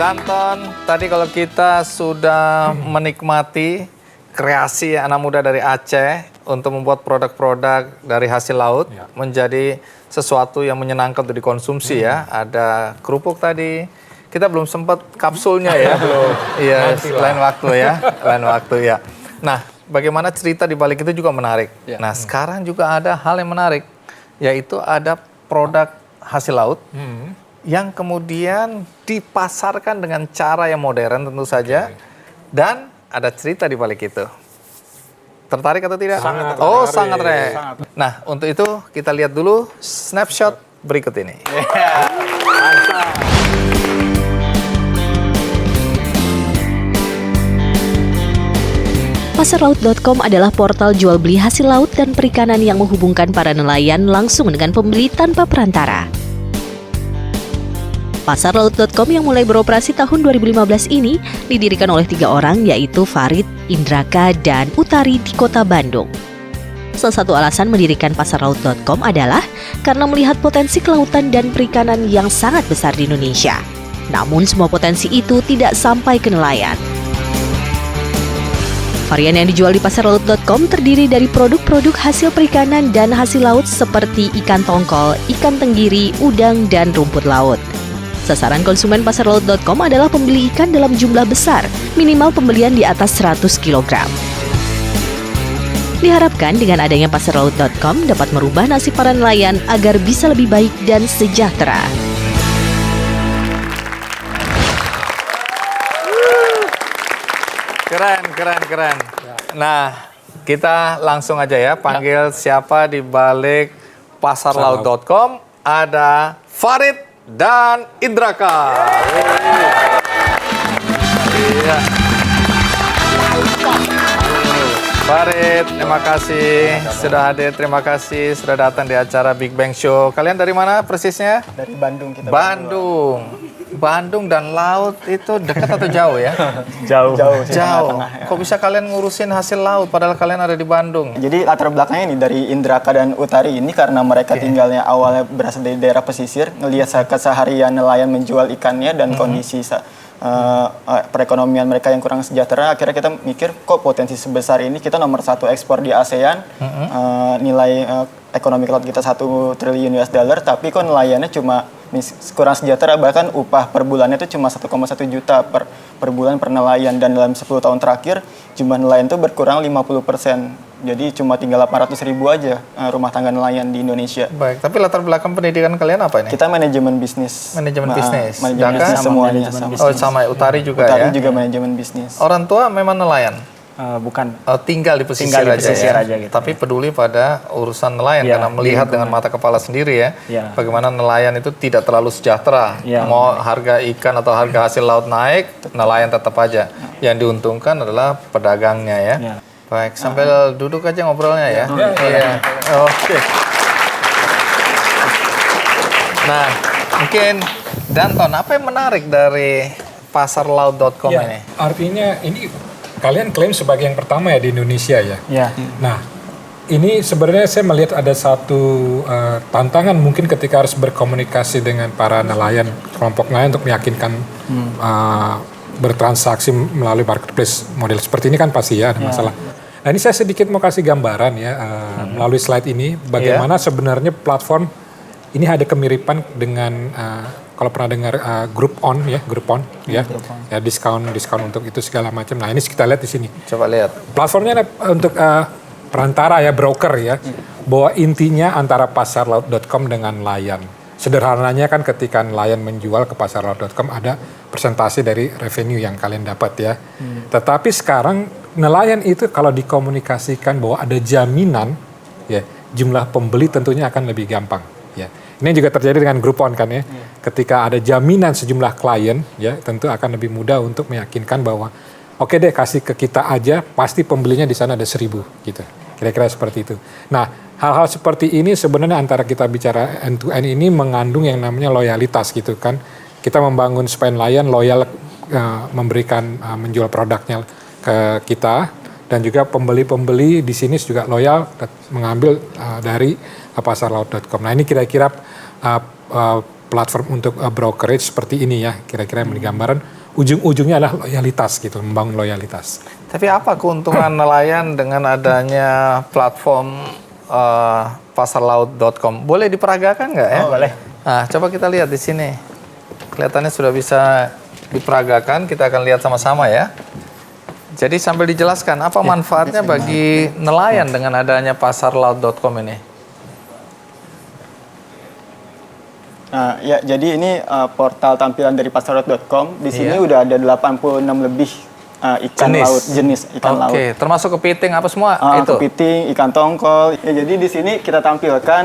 Danton, tadi kalau kita sudah menikmati kreasi anak muda dari Aceh untuk membuat produk-produk dari hasil laut menjadi sesuatu yang menyenangkan untuk dikonsumsi ya. Ada kerupuk tadi, kita belum sempat kapsulnya ya, belum. Iya, lain waktu ya, lain waktu ya. Nah, bagaimana cerita di balik itu juga menarik. Nah, sekarang juga ada hal yang menarik, yaitu ada produk hasil laut yang kemudian dipasarkan dengan cara yang modern tentu saja, dan ada cerita di balik itu. Tertarik atau tidak? Sangat tertarik. Oh, sangat tertarik. Nah, untuk itu kita lihat dulu snapshot berikut ini. Pasarlaut.com adalah portal jual beli hasil laut dan perikanan yang menghubungkan para nelayan langsung dengan pembeli tanpa perantara. Pasarlaut.com yang mulai beroperasi tahun 2015 ini didirikan oleh 3 orang, yaitu Farid, Indraka, dan Utari di kota Bandung. Salah satu alasan mendirikan Pasarlaut.com adalah karena melihat potensi kelautan dan perikanan yang sangat besar di Indonesia. Namun semua potensi itu tidak sampai ke nelayan. Varian yang dijual di Pasarlaut.com terdiri dari produk-produk hasil perikanan dan hasil laut seperti ikan tongkol, ikan tenggiri, udang, dan rumput laut. Sasaran konsumen Pasarlaut.com adalah pembeli ikan dalam jumlah besar, minimal pembelian di atas 100 kg. Diharapkan dengan adanya Pasarlaut.com dapat merubah nasib para nelayan agar bisa lebih baik dan sejahtera. Keren. Nah, kita langsung aja ya panggil siapa di balik Pasarlaut.com. Ada Farid dan Indraka. Iya. Farid, terima kasih sudah hadir, terima kasih sudah datang di acara Big Bang Show. Kalian dari mana persisnya? Dari Bandung kita. Bandung dan laut itu dekat atau jauh ya? Jauh. Tengah-tengah, ya. Kok bisa kalian ngurusin hasil laut padahal kalian ada di Bandung? Jadi latar belakangnya ini dari Indraka dan Utari ini karena mereka tinggalnya awalnya berasal dari daerah pesisir, ngelihat keseharian nelayan menjual ikannya dan kondisi perekonomian mereka yang kurang sejahtera, akhirnya kita mikir kok potensi sebesar ini, kita nomor 1 ekspor di ASEAN, nilai ekonomi laut kita 1 triliun US dollar, tapi kok nelayannya cuma kurang sejahtera, bahkan upah per bulannya itu cuma 1,1 juta per bulan per nelayan, dan dalam 10 tahun terakhir jumlah nelayan itu berkurang 50%. Jadi cuma tinggal 800.000 aja rumah tangga nelayan di Indonesia. Baik, tapi latar belakang pendidikan kalian apa ini? Kita manajemen bisnis. Manajemen bisnis. Manajemen bisnis semuanya. Oh, sama Utari juga Utari ya? juga manajemen bisnis. Orang tua memang nelayan? Bukan. Oh, tinggal di pesisir aja gitu. Tapi peduli pada urusan nelayan karena melihat dengan mata kepala sendiri ya. Bagaimana nelayan itu tidak terlalu sejahtera. Mau harga ikan atau harga hasil laut naik, nelayan tetap aja. Yang diuntungkan adalah pedagangnya ya. Baik, sambil duduk aja ngobrolnya ya. Iya. Oke. Nah, mungkin Danton, apa yang menarik dari Pasarlaut.com ini? Artinya ini kalian klaim sebagai yang pertama ya di Indonesia ya. Nah, ini sebenarnya saya melihat ada satu tantangan mungkin ketika harus berkomunikasi dengan para nelayan, kelompok nelayan untuk meyakinkan bertransaksi melalui marketplace model seperti ini kan pasti ya ada masalah. Nah, ini saya sedikit mau kasih gambaran ya melalui slide ini bagaimana sebenarnya platform ini ada kemiripan dengan kalau pernah dengar Groupon ya, diskon untuk itu segala macam. Nah, ini kita lihat di sini. Coba lihat. Platformnya ada untuk perantara ya, broker ya. Bahwa intinya antara Pasarlaut.com dengan nelayan. Sederhananya kan ketika nelayan menjual ke Pasarlaut.com ada persentase dari revenue yang kalian dapat ya. Tetapi sekarang nelayan itu kalau dikomunikasikan bahwa ada jaminan ya, jumlah pembeli tentunya akan lebih gampang ya. Ini juga terjadi dengan Groupon kan ya. Ketika ada jaminan sejumlah klien ya, tentu akan lebih mudah untuk meyakinkan bahwa oke deh kasih ke kita aja, pasti pembelinya di sana ada 1.000 gitu. Kira-kira seperti itu. Nah, hal-hal seperti ini sebenarnya antara kita bicara end to end ini mengandung yang namanya loyalitas gitu kan. Kita membangun supaya nelayan loyal memberikan menjual produknya ke kita, dan juga pembeli-pembeli di sini juga loyal mengambil dari Pasarlaut.com. Nah, ini kira-kira platform untuk brokerage seperti ini ya, kira-kira yang digambaran ujung-ujungnya adalah loyalitas gitu, membangun loyalitas. Tapi apa keuntungan nelayan dengan adanya platform pasarlaut.com? Boleh diperagakan nggak ya? Oh, boleh. Nah, coba kita lihat di sini. Kelihatannya sudah bisa diperagakan. Kita akan lihat sama-sama ya. Jadi sambil dijelaskan apa manfaatnya bagi nelayan dengan adanya pasarlaut.com ini? Ya, jadi ini portal tampilan dari pasarlaut.com. Di sini udah ada 86 lebih ikan laut, jenis ikan laut. Oke, termasuk kepiting apa semua itu? Kepiting, ikan tongkol. Ya, jadi di sini kita tampilkan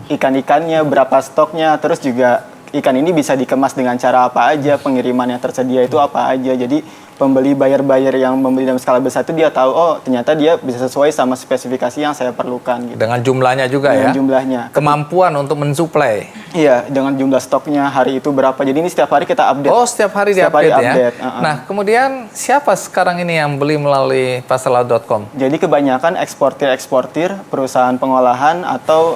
ikan-ikannya, berapa stoknya, terus juga ikan ini bisa dikemas dengan cara apa aja, pengiriman yang tersedia itu apa aja. Jadi pembeli buyer yang membeli dalam skala besar itu dia tahu, oh ternyata dia bisa sesuai sama spesifikasi yang saya perlukan. Gitu. Dengan jumlahnya juga dengan ya? Jumlahnya. Kemampuan untuk mensuplai? Iya, dengan jumlah stoknya hari itu berapa. Jadi ini setiap hari kita update. Oh, setiap hari diupdate ya? Update. Nah, kemudian siapa sekarang ini yang beli melalui pasarlaut.com? Jadi kebanyakan eksportir, perusahaan pengolahan atau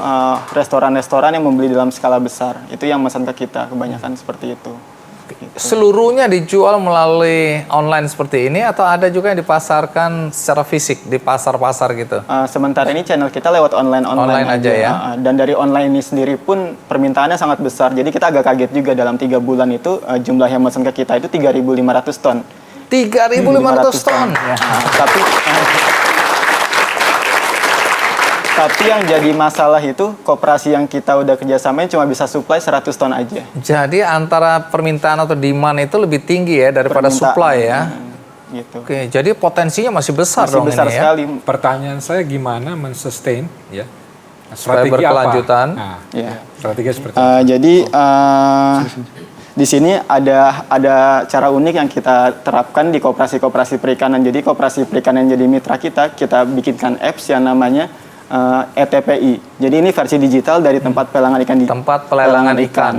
restoran-restoran yang membeli dalam skala besar. Itu yang pesan ke kita, kebanyakan seperti itu. Seluruhnya dijual melalui online seperti ini atau ada juga yang dipasarkan secara fisik di pasar-pasar gitu? Sementara ini channel kita lewat online aja ya. Dan dari online ini sendiri pun permintaannya sangat besar. Jadi kita agak kaget juga dalam 3 bulan itu jumlah yang pesan ke kita itu 3.500 ton. 3.500 ton? Ya. Tapi yang jadi masalah itu koperasi yang kita udah kerjasamain cuma bisa supply 100 ton aja. Jadi antara permintaan atau demand itu lebih tinggi ya daripada supply ya? Gitu. Oke, jadi potensinya masih besar Masih dong besar ini sekali. ya? Pertanyaan saya gimana men-sustain ya? Supaya berkelanjutan. Nah, Ya. strategi seperti Jadi di sini ada cara unik yang kita terapkan di koperasi-koperasi perikanan. Jadi koperasi perikanan yang jadi mitra kita bikinkan apps yang namanya ETPI. Jadi ini versi digital dari tempat pelelangan ikan. Tempat pelelangan ikan.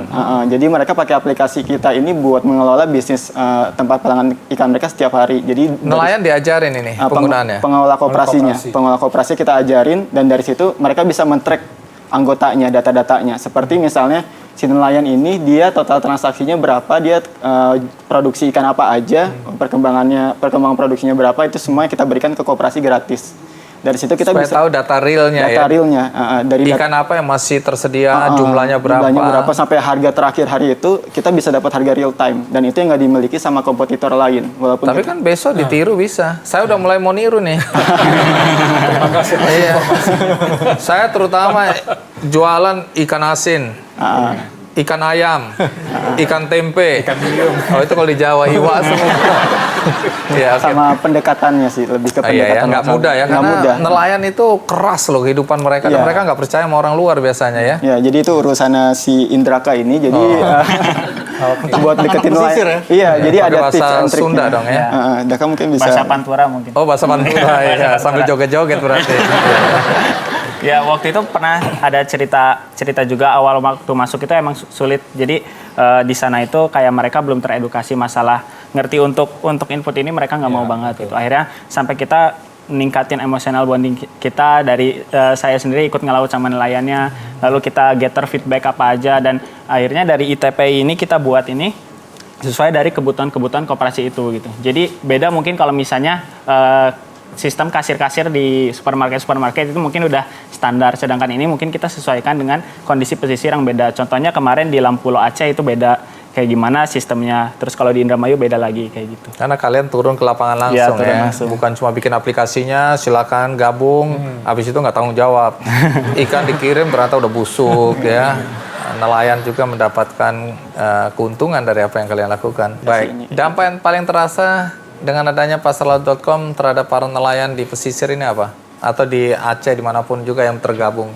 Jadi mereka pakai aplikasi kita ini buat mengelola bisnis tempat pelelangan ikan mereka setiap hari. Jadi nelayan diajarin ini penggunaannya? Pengelola koperasinya. Pengelola koperasi kita ajarin dan dari situ mereka bisa men-track anggotanya, data-datanya. Seperti misalnya si nelayan ini dia total transaksinya berapa, dia produksi ikan apa aja, perkembangan produksinya berapa, itu semua kita berikan ke koperasi gratis. Dari situ kita supaya bisa tahu data realnya ya. Data realnya dari ikan apa yang masih tersedia, jumlahnya berapa. Jumlahnya berapa sampai harga terakhir hari itu kita bisa dapat harga real time dan itu yang nggak dimiliki sama kompetitor lain. Walaupun tapi kan besok ditiru bisa. Saya udah mulai mau niru nih. Terima kasih. Iya. Saya terutama jualan ikan asin. Ikan ayam, ikan tempe, ikan hiung. Oh itu kalau di Jawa, iwa semua. Ya, sama pendekatannya sih, lebih ke pendekatan. Nggak mudah ya, karena nelayan itu keras loh kehidupan mereka. Dan mereka nggak percaya sama orang luar biasanya ya. Ya, jadi itu urusannya si Indraka ini. Jadi buat deketin nelayan. Iya, jadi ada tips and triknya. Sunda dong ya. Daka mungkin bisa. Bahasa Pantura mungkin. Oh bahasa Pantura ya, sambil joget-joget berarti. Ya waktu itu pernah ada cerita juga awal waktu masuk itu emang sulit. Jadi di sana itu kayak mereka belum teredukasi masalah ngerti untuk input ini mereka nggak mau banget gitu. Akhirnya sampai kita ningkatin emotional bonding kita dari saya sendiri ikut ngelaut sama nelayannya. Lalu kita gather feedback apa aja dan akhirnya dari ITP ini kita buat ini sesuai dari kebutuhan koperasi itu gitu. Jadi beda mungkin kalau misalnya sistem kasir-kasir di supermarket itu mungkin udah standar, sedangkan ini mungkin kita sesuaikan dengan kondisi pesisir yang beda. Contohnya kemarin di Lampulo Aceh itu beda kayak gimana sistemnya, terus kalau di Indramayu beda lagi kayak gitu. Karena kalian turun ke lapangan langsung ya, bukan cuma bikin aplikasinya, silakan gabung, habis itu nggak tanggung jawab. Ikan dikirim ternyata udah busuk ya. Nelayan juga mendapatkan keuntungan dari apa yang kalian lakukan. Baik, dampak yang paling terasa dengan adanya pasarlaut.com terhadap para nelayan di pesisir ini apa? Atau di Aceh dimanapun juga yang tergabung?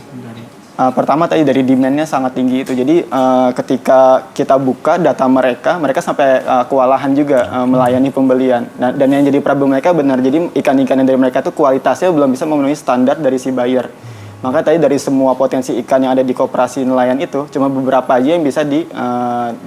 Pertama tadi dari demand-nya sangat tinggi itu. Jadi ketika kita buka data mereka sampai kewalahan juga melayani pembelian. Nah, dan yang jadi problem mereka benar, jadi ikan-ikan yang dari mereka itu kualitasnya belum bisa memenuhi standar dari si buyer. Maka tadi dari semua potensi ikan yang ada di koperasi nelayan itu, cuma beberapa aja yang bisa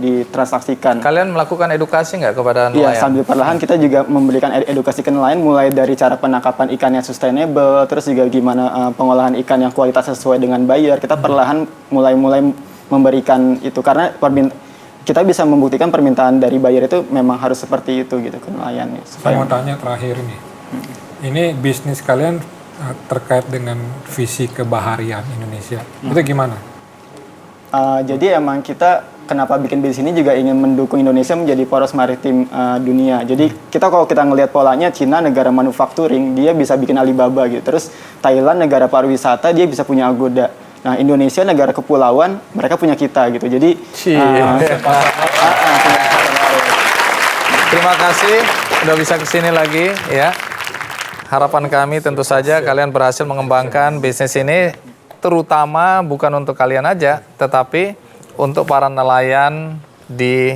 ditransaksikan. Kalian melakukan edukasi nggak kepada nelayan? Iya, sambil perlahan kita juga memberikan edukasi ke nelayan, mulai dari cara penangkapan ikan yang sustainable, terus juga gimana pengolahan ikan yang kualitas sesuai dengan buyer. Kita perlahan mulai memberikan itu karena kita bisa membuktikan permintaan dari buyer itu memang harus seperti itu gitu ke nelayan. Saya mau tanya terakhir nih, ini bisnis kalian terkait dengan visi kebaharian Indonesia, itu gimana? Jadi emang kita kenapa bikin bisnis ini juga ingin mendukung Indonesia menjadi poros maritim dunia. Jadi kalau kita ngelihat polanya, Cina negara manufacturing, dia bisa bikin Alibaba gitu. Terus Thailand negara pariwisata, dia bisa punya Agoda. Nah, Indonesia negara kepulauan, mereka punya kita gitu. Jadi Terima kasih udah bisa kesini lagi ya. Harapan kami tentu saja kalian berhasil mengembangkan bisnis ini, terutama bukan untuk kalian aja, tetapi untuk para nelayan di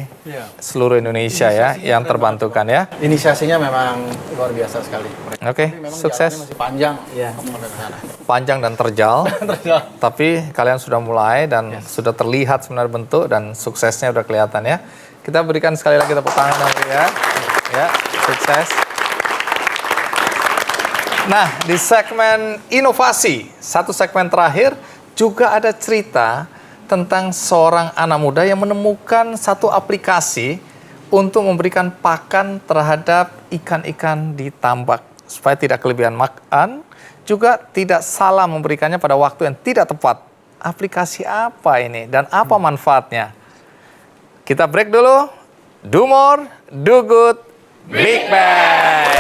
seluruh Indonesia ya, yang terbantukan ya. Inisiasinya memang luar biasa sekali. Oke, sukses. Masih panjang. Sampai ke sana. Panjang dan terjal, tapi kalian sudah mulai dan sudah terlihat sebenarnya bentuk dan suksesnya udah kelihatan ya. Kita berikan sekali lagi tepuk tangan yang meriah. Ya, sukses. Nah, di segmen inovasi, satu segmen terakhir juga ada cerita tentang seorang anak muda yang menemukan satu aplikasi untuk memberikan pakan terhadap ikan-ikan di tambak supaya tidak kelebihan makan, juga tidak salah memberikannya pada waktu yang tidak tepat. Aplikasi apa ini dan apa manfaatnya? Kita break dulu. Do more, do good, big bang.